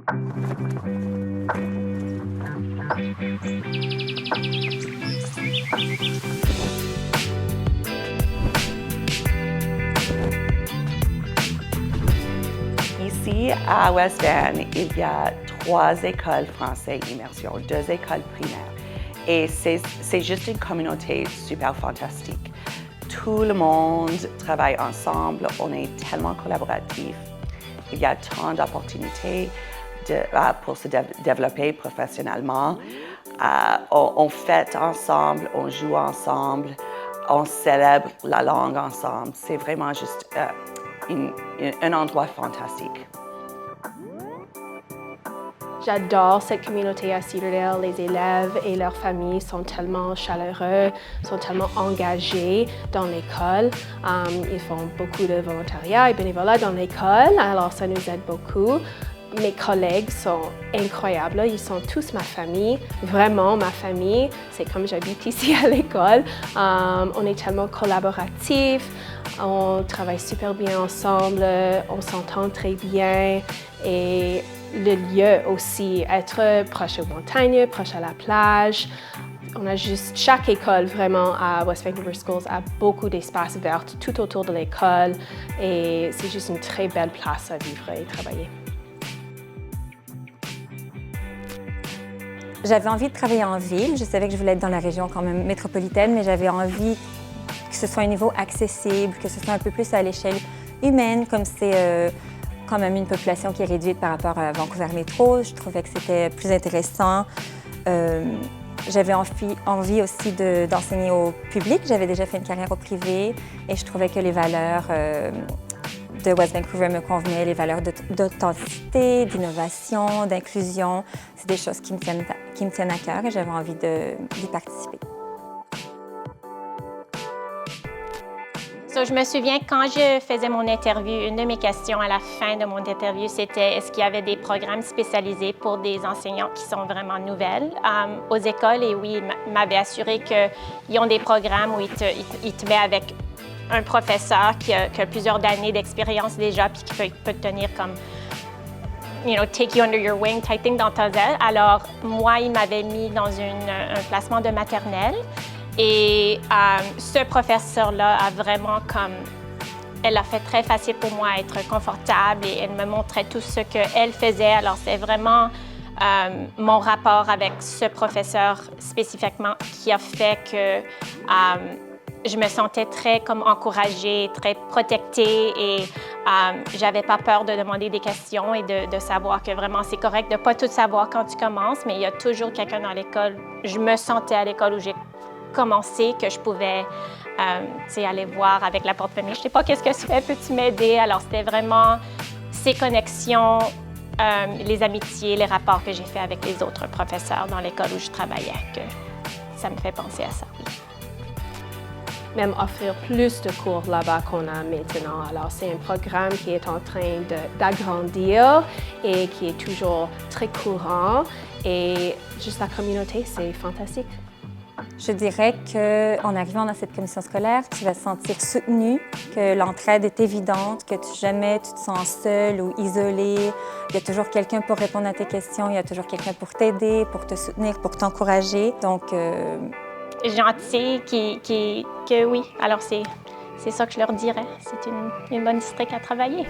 Ici, à West Van, il y a 3 écoles français immersion, 2 écoles primaires. Et c'est juste une communauté super fantastique. Tout le monde travaille ensemble, on est tellement collaboratifs. Il y a tant d'opportunités pour se développer professionnellement. On fête ensemble, on joue ensemble, on célèbre la langue ensemble. C'est vraiment juste un endroit fantastique. J'adore cette communauté à Cedardale. Les élèves et leurs familles sont tellement chaleureux, sont tellement engagés dans l'école. Ils font beaucoup de volontariat et bénévolat dans l'école, alors ça nous aide beaucoup. Mes collègues sont incroyables, ils sont tous ma famille, vraiment ma famille. C'est comme j'habite ici à l'école. On est tellement collaboratifs, on travaille super bien ensemble, on s'entend très bien et le lieu aussi, être proche aux montagnes, proche à la plage. On a juste, chaque école vraiment à West Vancouver Schools a beaucoup d'espaces verts tout autour de l'école et c'est juste une très belle place à vivre et travailler. J'avais envie de travailler en ville. Je savais que je voulais être dans la région quand même métropolitaine, mais j'avais envie que ce soit un niveau accessible, que ce soit un peu plus à l'échelle humaine, comme c'est quand même une population qui est réduite par rapport à Vancouver Métro. Je trouvais que c'était plus intéressant. J'avais envie aussi d'enseigner au public. J'avais déjà fait une carrière au privé et je trouvais que les valeurs de West Vancouver me convenaient, les valeurs d'authenticité, d'innovation, d'inclusion. C'est des choses qui me tiennent à cœur et j'avais envie d'y participer. Je me souviens quand je faisais mon interview, une de mes questions à la fin de mon interview, c'était est-ce qu'il y avait des programmes spécialisés pour des enseignants qui sont vraiment nouvelles aux écoles? Et oui, il m'avait assuré qu'ils ont des programmes où ils te mettent avec un professeur qui a plusieurs années d'expérience déjà puis qui peut te tenir comme, take you under your wing type thing dans ta aile. Alors, moi, il m'avait mis dans un placement de maternelle. Et ce professeur-là a vraiment elle a fait très facile pour moi à être confortable et elle me montrait tout ce qu'elle faisait. Alors, c'est vraiment mon rapport avec ce professeur spécifiquement qui a fait que je me sentais très encouragée, très protectée et j'avais pas peur de demander des questions et de savoir que vraiment c'est correct de pas tout savoir quand tu commences, mais il y a toujours quelqu'un dans l'école. Je me sentais à l'école où j'ai commencé que je pouvais aller voir avec la porte-famille. Je sais pas qu'est-ce que tu fais, peux-tu m'aider? Alors c'était vraiment ces connexions, les amitiés, les rapports que j'ai faits avec les autres professeurs dans l'école où je travaillais que ça me fait penser à ça, oui. Même offrir plus de cours là-bas qu'on a maintenant. Alors, c'est un programme qui est en train d'agrandir et qui est toujours très courant. Et juste la communauté, c'est fantastique. Je dirais qu'en arrivant dans cette commission scolaire, tu vas te sentir soutenu, que l'entraide est évidente, que jamais tu te sens seul ou isolé. Il y a toujours quelqu'un pour répondre à tes questions, il y a toujours quelqu'un pour t'aider, pour te soutenir, pour t'encourager. Donc, gentil, que oui. Alors, c'est ça que je leur dirais. C'est une bonne district à travailler.